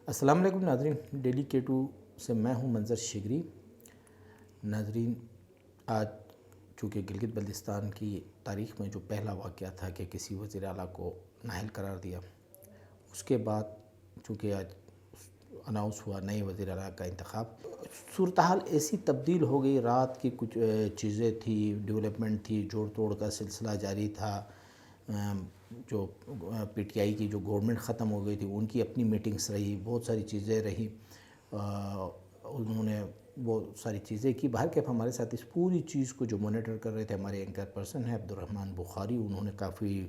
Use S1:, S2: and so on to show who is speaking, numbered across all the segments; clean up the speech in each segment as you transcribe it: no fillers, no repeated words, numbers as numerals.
S1: السلام علیکم ناظرین، ڈیلی K2 سے میں ہوں منظر شگری۔ ناظرین، آج چونکہ گلگت بلتستان کی تاریخ میں جو پہلا واقعہ تھا کہ کسی وزیر اعلیٰ کو نااہل قرار دیا، اس کے بعد چونکہ آج اناؤنس ہوا نئے وزیر اعلیٰ کا انتخاب، صورتحال ایسی تبدیل ہو گئی۔ رات کی کچھ چیزیں تھی، ڈیولپمنٹ تھی، جوڑ توڑ کا سلسلہ جاری تھا۔ جو پی ٹی آئی کی جو گورنمنٹ ختم ہو گئی تھی، ان کی اپنی میٹنگز رہی، بہت ساری چیزیں رہی، انہوں نے وہ ساری چیزیں کی۔ باہر کے ہمارے ساتھ اس پوری چیز کو جو مانیٹر کر رہے تھے ہمارے اینکر پرسن ہیں عبدالرحمن بخاری، انہوں نے کافی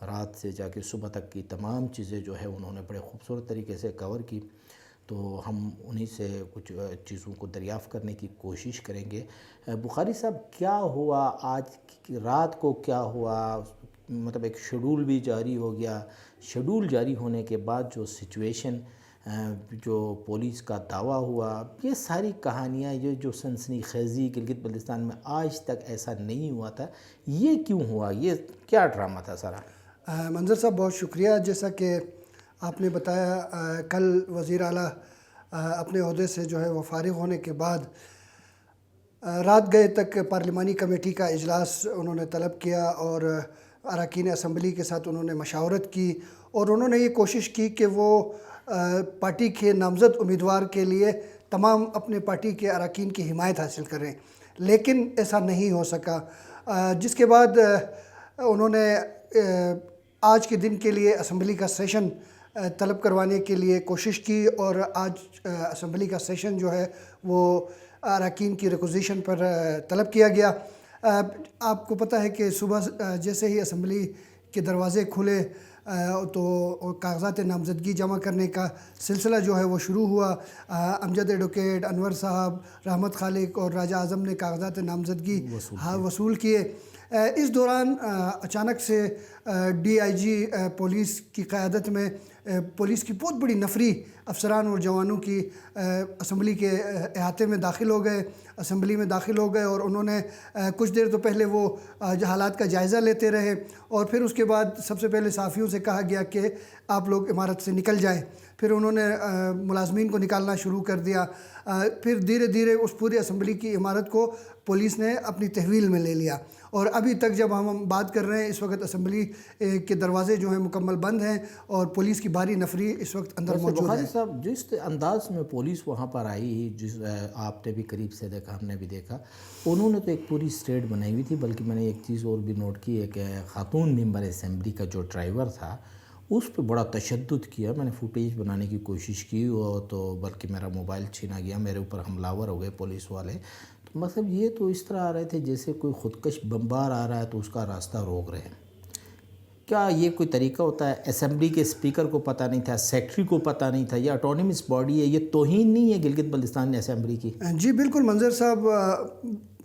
S1: رات سے جا کے صبح تک کی تمام چیزیں جو ہے انہوں نے بڑے خوبصورت طریقے سے کور کی، تو ہم انہی سے کچھ چیزوں کو دریافت کرنے کی کوشش کریں گے۔ بخاری صاحب، کیا ہوا آج رات کو؟ کیا ہوا؟ مطلب ایک شیڈول بھی جاری ہو گیا، شیڈول جاری ہونے کے بعد جو سچویشن، جو پولیس کا دعویٰ ہوا، یہ ساری کہانیاں، یہ جو سنسنی خیزی گلگت بلتستان میں آج تک ایسا نہیں ہوا تھا، یہ کیوں ہوا؟ یہ کیا ڈرامہ تھا سارا؟
S2: منظر صاحب، بہت شکریہ۔ جیسا کہ آپ نے بتایا، کل وزیر اعلیٰ اپنے عہدے سے جو ہے وہ فارغ ہونے کے بعد رات گئے تک پارلیمانی کمیٹی کا اجلاس انہوں نے طلب کیا اور اراکین اسمبلی کے ساتھ انہوں نے مشاورت کی، اور انہوں نے یہ کوشش کی کہ وہ پارٹی کے نامزد امیدوار کے لیے تمام اپنے پارٹی کے اراکین کی حمایت حاصل کریں، لیکن ایسا نہیں ہو سکا۔ جس کے بعد انہوں نے آج کے دن کے لیے اسمبلی کا سیشن طلب کروانے کے لیے کوشش کی، اور آج اسمبلی کا سیشن جو ہے وہ اراکین کی ریکوزیشن پر طلب کیا گیا۔ آپ کو پتہ ہے کہ صبح جیسے ہی اسمبلی کے دروازے کھلے تو کاغذات نامزدگی جمع کرنے کا سلسلہ جو ہے وہ شروع ہوا۔ امجد ایڈوکیٹ، انور صاحب، رحمت خالق اور راجہ اعظم نے کاغذات نامزدگی وصول کیے۔ اس دوران اچانک سے ڈی آئی جی پولیس کی قیادت میں پولیس کی بہت بڑی نفری افسران اور جوانوں کی اسمبلی کے احاطے میں داخل ہو گئے، اسمبلی میں داخل ہو گئے، اور انہوں نے کچھ دیر تو پہلے وہ حالات کا جائزہ لیتے رہے، اور پھر اس کے بعد سب سے پہلے صحافیوں سے کہا گیا کہ آپ لوگ عمارت سے نکل جائیں۔ پھر انہوں نے ملازمین کو نکالنا شروع کر دیا۔ پھر دھیرے دھیرے اس پوری اسمبلی کی عمارت کو پولیس نے اپنی تحویل میں لے لیا، اور ابھی تک جب ہم بات کر رہے ہیں اس وقت اسمبلی کے دروازے جو ہیں مکمل بند ہیں، اور پولیس کی بھاری نفری اس وقت اندر موجود ہے۔
S1: بخاری صاحب، جس انداز میں پولیس وہاں پر آئی، آپ نے بھی قریب سے دیکھا، ہم نے بھی دیکھا، انہوں نے تو ایک پوری اسٹریٹ بنائی ہوئی تھی۔ بلکہ میں نے ایک چیز اور بھی نوٹ کی ہے کہ خاتون ممبر اسمبلی کا جو ڈرائیور تھا اس پہ بڑا تشدد کیا۔ میں نے فوٹیج بنانے کی کوشش کی، اور تو بلکہ میرا موبائل چھینا گیا، میرے اوپر حملہ آور ہو گئے پولیس والے۔ تو مطلب یہ تو اس طرح آ رہے تھے جیسے کوئی خودکش بمبار آ رہا ہے تو اس کا راستہ روک رہے ہیں۔ کیا یہ کوئی طریقہ ہوتا ہے؟ اسمبلی کے اسپیکر کو پتہ نہیں تھا، سیکٹری کو پتہ نہیں تھا؟ یہ آٹونیمس باڈی ہے، یہ توہین نہیں ہے گلگت بلتستان اسمبلی کی؟
S2: جی بالکل منظر صاحب،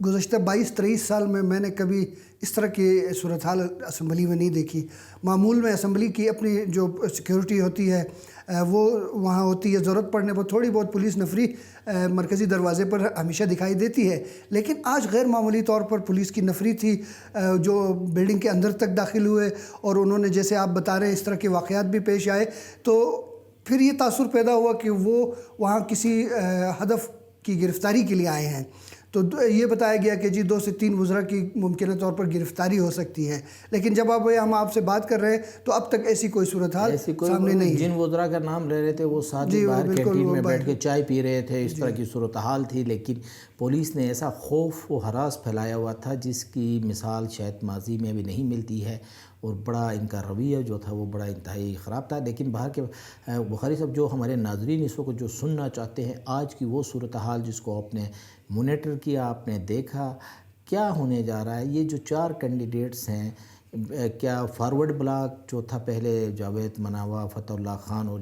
S2: گزشتہ 22-23 سال میں نے کبھی اس طرح کی صورتحال اسمبلی میں نہیں دیکھی۔ معمول میں اسمبلی کی اپنی جو سیکیورٹی ہوتی ہے وہ وہاں ہوتی ہے، ضرورت پڑنے پر تھوڑی بہت پولیس نفری مرکزی دروازے پر ہمیشہ دکھائی دیتی ہے، لیکن آج غیر معمولی طور پر پولیس کی نفری تھی، جو بلڈنگ کے اندر تک داخل ہوئے، اور انہوں نے جیسے آپ بتا رہے ہیں اس طرح کے واقعات بھی پیش آئے، تو پھر یہ تاثر پیدا ہوا کہ وہ وہاں کسی ہدف کی گرفتاری کے لیے آئے ہیں۔ تو یہ بتایا گیا کہ جی 2 سے 3 وزراء کی ممکنہ طور پر گرفتاری ہو سکتی ہے، لیکن جب ہم آپ سے بات کر رہے ہیں تو اب تک ایسی کوئی صورتحال سامنے نہیں ہے۔
S1: جن وزراء کا نام لے رہے تھے وہ ساتھ ہی باہر کینٹین میں بیٹھ کے چائے پی رہے تھے، اس طرح کی صورتحال تھی، لیکن پولیس نے ایسا خوف و ہراس پھیلایا ہوا تھا جس کی مثال شاید ماضی میں بھی نہیں ملتی ہے، اور بڑا ان کا رویہ جو تھا وہ بڑا انتہائی خراب تھا۔ لیکن باہر کے بخاری صاحب، جو ہمارے ناظرین اس وقت جو سننا چاہتے ہیں، آج کی وہ صورتحال جس کو آپ نے مانیٹر کیا، آپ نے دیکھا، کیا ہونے جا رہا ہے؟ یہ جو 4 کینڈیڈیٹس ہیں، کیا فارورڈ بلاک جو تھا پہلے جاوید مناوا، فتح اللہ خان، اور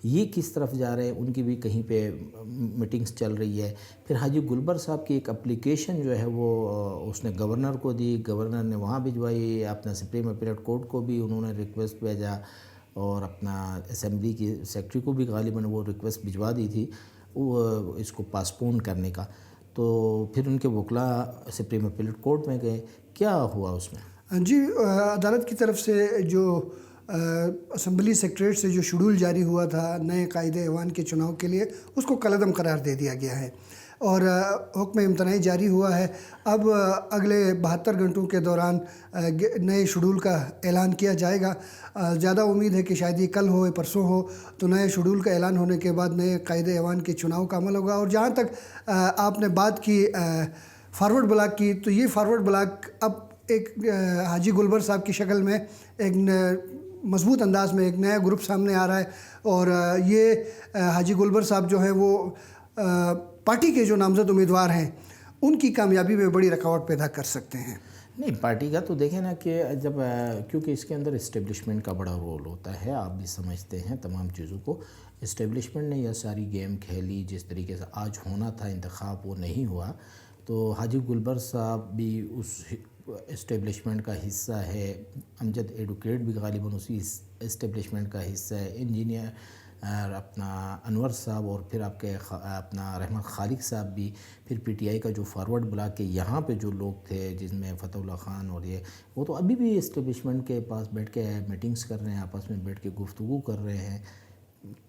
S1: یہ کس طرف جا رہے ہیں؟ ان کی بھی کہیں پہ میٹنگز چل رہی ہے۔ پھر حاجی گلبر صاحب کی ایک اپلیکیشن جو ہے وہ اس نے گورنر کو دی، گورنر نے وہاں بھجوائی، اپنا سپریم اپیلیٹ کورٹ کو بھی انہوں نے ریکویسٹ بھیجا، اور اپنا اسمبلی کی سیکرٹری کو بھی غالباً وہ ریکویسٹ بھجوا دی تھی اس کو پاسپون کرنے کا۔ تو پھر ان کے وکلاء سپریم اپیلیٹ کورٹ میں گئے، کیا ہوا اس میں؟
S2: جی عدالت کی طرف سے جو اسمبلی سیکریٹریٹ سے جو شیڈول جاری ہوا تھا نئے قائد ایوان کے چناؤ کے لیے، اس کو کالعدم قرار دے دیا گیا ہے اور حکم امتناعی جاری ہوا ہے۔ اب اگلے 72 گھنٹوں کے دوران نئے شیڈول کا اعلان کیا جائے گا۔ زیادہ امید ہے کہ شاید یہ کل ہو یا پرسوں ہو، تو نئے شیڈول کا اعلان ہونے کے بعد نئے قائد ایوان کے چناؤ کا عمل ہوگا۔ اور جہاں تک آپ نے بات کی فارورڈ بلاک کی، تو یہ فارورڈ بلاک اب ایک حاجی گلبر صاحب کی شکل میں ایک مضبوط انداز میں ایک نیا گروپ سامنے آ رہا ہے، اور یہ حاجی گلبر صاحب جو ہیں وہ پارٹی کے جو نامزد امیدوار ہیں ان کی کامیابی میں بڑی رکاوٹ پیدا کر سکتے ہیں۔
S1: نہیں، پارٹی کا تو دیکھیں نا کہ جب کیونکہ اس کے اندر اسٹیبلشمنٹ کا بڑا رول ہوتا ہے، آپ بھی سمجھتے ہیں تمام چیزوں کو۔ اسٹیبلشمنٹ نے یہ ساری گیم کھیلی، جس طریقے سے آج ہونا تھا انتخاب وہ نہیں ہوا، تو حاجی گلبر صاحب بھی اس اسٹیبلشمنٹ کا حصہ ہے، امجد ایڈوکیٹ بھی غالباً اسی اسٹیبلشمنٹ کا حصہ ہے، انجینئر اپنا انور صاحب، اور پھر آپ کے اپنا رحمت خالق صاحب بھی، پھر پی ٹی آئی کا جو فارورڈ بلاک کے یہاں پہ جو لوگ تھے جس میں فتح اللہ خان اور یہ، وہ تو ابھی بھی اسٹیبلشمنٹ کے پاس بیٹھ کے میٹنگز کر رہے ہیں، آپس میں بیٹھ کے گفتگو کر رہے ہیں۔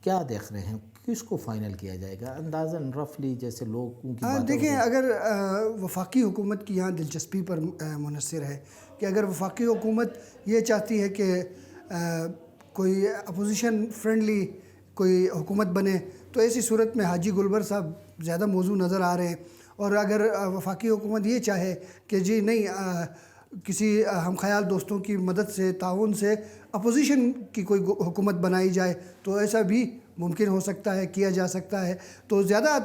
S1: کیا دیکھ رہے ہیں کس کو فائنل کیا جائے گا اندازاً رفلی، جیسے لوگوں کی بات؟
S2: دیکھیں، اگر وفاقی حکومت کی یہاں دلچسپی پر منحصر ہے کہ اگر وفاقی حکومت یہ چاہتی ہے کہ کوئی اپوزیشن فرینڈلی کوئی حکومت بنے، تو ایسی صورت میں حاجی گلبر صاحب زیادہ موزوں نظر آ رہے ہیں۔ اور اگر وفاقی حکومت یہ چاہے کہ جی نہیں، کسی ہم خیال دوستوں کی مدد سے، تعاون سے اپوزیشن کی کوئی حکومت بنائی جائے، تو ایسا بھی ممکن ہو سکتا ہے، کیا جا سکتا ہے۔ تو زیادہ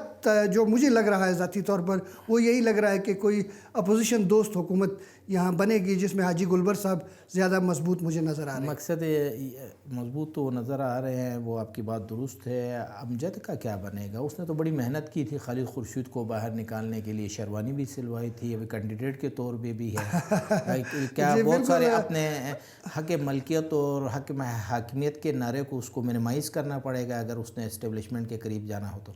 S2: جو مجھے لگ رہا ہے ذاتی طور پر، وہ یہی لگ رہا ہے کہ کوئی اپوزیشن دوست حکومت یہاں بنے گی جس میں حاجی گلبر صاحب زیادہ مضبوط مجھے نظر آ رہے ہیں۔
S1: مقصد مضبوط تو نظر آ رہے ہیں، وہ آپ کی بات درست ہے۔ امجد کا کیا بنے گا؟ اس نے تو بڑی محنت کی تھی خالد خورشید کو باہر نکالنے کے لیے، شیروانی بھی سلوائی تھی، ابھی کینڈیڈیٹ کے طور پہ بھی ہے۔ کیا بہت سارے اپنے حق ملکیت اور حق حاکمیت کے نعرے کو اس کو منیمائز کرنا پڑے گا اگر اس نے اسٹیبلشمنٹ کے قریب جانا ہو تو۔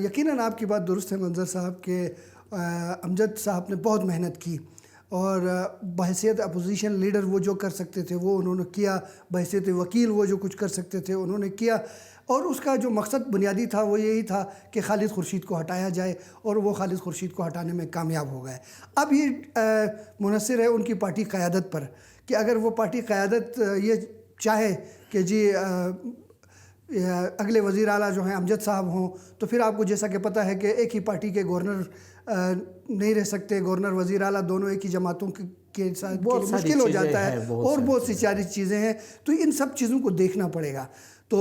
S2: یقیناً آپ کی بات درست ہے منظر صاحب کہ امجد صاحب نے بہت محنت کی، اور بحیثیت اپوزیشن لیڈر وہ جو کر سکتے تھے وہ انہوں نے کیا، بحیثیت وکیل وہ جو کچھ کر سکتے تھے انہوں نے کیا، اور اس کا جو مقصد بنیادی تھا وہ یہی تھا کہ خالد خورشید کو ہٹایا جائے، اور وہ خالد خورشید کو ہٹانے میں کامیاب ہو گئے۔ اب یہ منحصر ہے ان کی پارٹی قیادت پر کہ اگر وہ پارٹی قیادت یہ چاہے کہ جی اگلے وزیر اعلیٰ جو ہیں امجد صاحب ہوں، تو پھر آپ کو جیسا کہ پتہ ہے کہ ایک ہی پارٹی کے گورنر نہیں رہ سکتے، گورنر وزیر اعلیٰ دونوں ایک ہی جماعتوں کے ساتھ مشکل ہو جاتا ہے، اور بہت سی ساری چیزیں ہیں، تو ان سب چیزوں کو دیکھنا پڑے گا، تو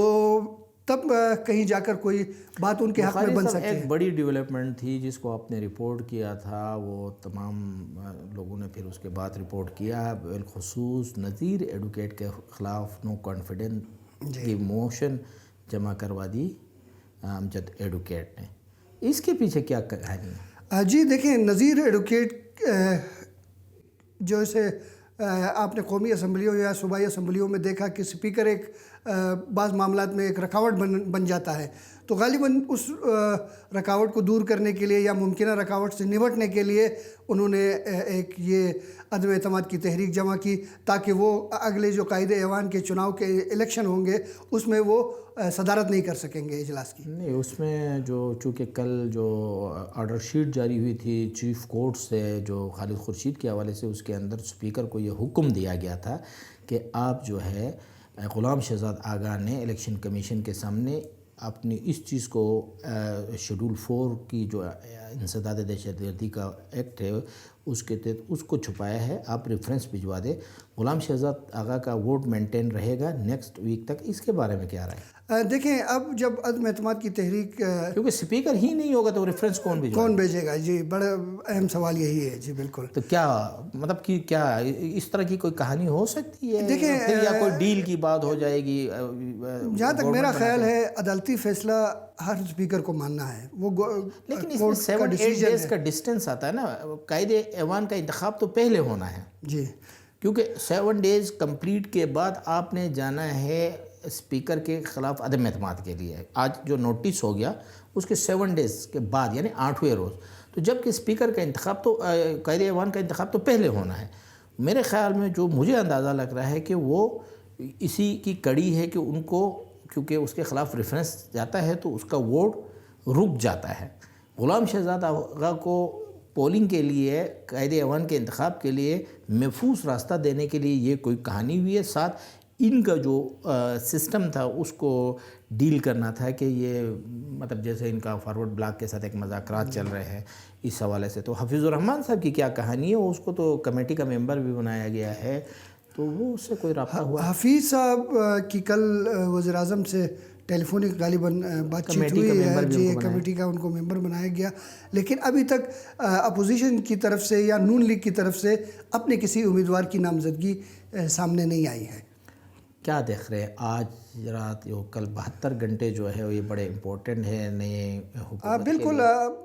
S2: تب کہیں جا کر کوئی بات ان کے حق میں بن سکتی ہے۔
S1: ایک بڑی ڈیولپمنٹ تھی جس کو آپ نے رپورٹ کیا تھا، وہ تمام لوگوں نے پھر اس کے بعد رپورٹ کیا، بالخصوص نذیر ایڈوکیٹ کے خلاف نو کانفیڈنس کی موشن جمع کروا دی امجد ایڈوکیٹ نے۔ اس کے پیچھے کیا کہانی ہے؟
S2: جی دیکھیں، نذیر ایڈوکیٹ جو اسے آپ نے قومی اسمبلیوں یا صوبائی اسمبلیوں میں دیکھا کہ سپیکر ایک بعض معاملات میں ایک رکاوٹ بن جاتا ہے، تو غالباً اس رکاوٹ کو دور کرنے کے لیے یا ممکنہ رکاوٹ سے نمٹنے کے لیے انہوں نے ایک یہ عدم اعتماد کی تحریک جمع کی، تاکہ وہ اگلے جو قائد ایوان کے چناؤ کے الیکشن ہوں گے اس میں وہ صدارت نہیں کر سکیں گے اجلاس کی۔
S1: نہیں، اس میں جو چونکہ کل جو آرڈر شیٹ جاری ہوئی تھی چیف کورٹ سے جو خالد خورشید کے حوالے سے، اس کے اندر سپیکر کو یہ حکم دیا گیا تھا کہ آپ جو ہے غلام شہزاد آغا نے الیکشن کمیشن کے سامنے اپنی اس چیز کو شیڈول 4 کی جو انسداد دہشت گردی کا ایکٹ ہے اس کے تحت اس کو چھپایا ہے، آپ ریفرنس بھجوا دیں۔ غلام شہزاد آغا کا ووٹ مینٹین رہے گا نیکسٹ ویک تک، اس کے بارے میں کیا رہا ہے؟
S2: دیکھیں، اب جب عدم اعتماد کی تحریک
S1: کیونکہ سپیکر ہی نہیں ہوگا تو ریفرنس کون
S2: بھیجے گا؟ جی بڑا اہم سوال یہی ہے۔ جی بالکل۔
S1: تو کیا مطلب کہ کیا اس طرح کی کوئی کہانی ہو سکتی ہے؟
S2: دیکھیں،
S1: پھر یا کوئی ڈیل کی بات ہو جائے گی؟
S2: جہاں تک میرا خیال ہے عدالتی فیصلہ ہر اسپیکر کو ماننا ہے، وہ
S1: لیکن اس میں 7-8 ڈیز کا ڈسٹینس آتا ہے نا، قائد ایوان کا انتخاب تو پہلے ہونا ہے۔
S2: جی،
S1: کیونکہ 7 ڈیز کمپلیٹ کے بعد آپ نے جانا ہے اسپیکر کے خلاف عدم اعتماد کے لیے۔ آج جو نوٹس ہو گیا اس کے 7 ڈیز کے بعد یعنی 8ویں روز، تو جب کہ اسپیکر کا انتخاب تو قائد ایوان کا انتخاب تو پہلے ہونا ہے۔ میرے خیال میں جو مجھے اندازہ لگ رہا ہے کہ وہ اسی کی کڑی ہے کہ ان کو کیونکہ اس کے خلاف ریفرنس جاتا ہے تو اس کا ووٹ رک جاتا ہے۔ غلام شہزاد آغا کو پولنگ کے لیے قائد ایوان کے انتخاب کے لیے محفوظ راستہ دینے کے لیے یہ کوئی کہانی ہوئی ہے، ساتھ ان کا جو سسٹم تھا اس کو ڈیل کرنا تھا کہ یہ مطلب جیسے ان کا فارورڈ بلاک کے ساتھ ایک مذاکرات چل رہے ہیں اس حوالے سے۔ تو حفیظ الرحمن صاحب کی کیا کہانی ہے، اس کو تو کمیٹی کا ممبر بھی بنایا گیا ہے، تو وہ اس سے کوئی رابطہ ہوا؟
S2: حفیظ صاحب کی کل وزیر اعظم سے ٹیلی فونک غالباً بات چیت ہوئی ہے جی، کمیٹی کا ان کو ممبر بنایا گیا، لیکن ابھی تک اپوزیشن کی طرف سے یا نون لیگ کی طرف سے اپنے کسی امیدوار کی نامزدگی سامنے نہیں آئی ہے۔
S1: کیا دیکھ رہے ہیں آج رات جو کل 72 گھنٹے جو ہے یہ بڑے امپورٹنٹ ہیں نئے حکومت؟
S2: بالکل،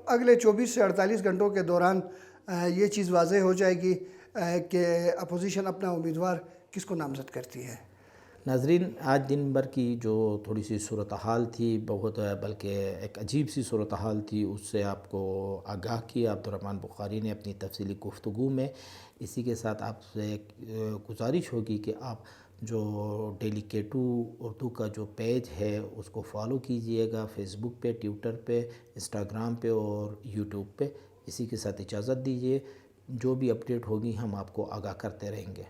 S2: اگلے 24 سے 48 گھنٹوں کے دوران یہ چیز واضح ہو جائے گی کہ اپوزیشن اپنا امیدوار کس کو نامزد کرتی ہے۔
S1: ناظرین، آج دن بھر کی جو تھوڑی سی صورتحال تھی، بہت بلکہ ایک عجیب سی صورتحال تھی، اس سے آپ کو آگاہ کیا عبدالرحمن بخاری نے اپنی تفصیلی گفتگو میں۔ اسی کے ساتھ آپ سے گزارش ہوگی کہ آپ جو ڈیلی K2 اردو کا جو پیج ہے اس کو فالو کیجئے گا، فیس بک پہ، ٹویٹر پہ، انسٹاگرام پہ اور یوٹیوب پہ۔ اسی کے ساتھ اجازت دیجئے، جو بھی اپڈیٹ ہوگی ہم آپ کو آگاہ کرتے رہیں گے۔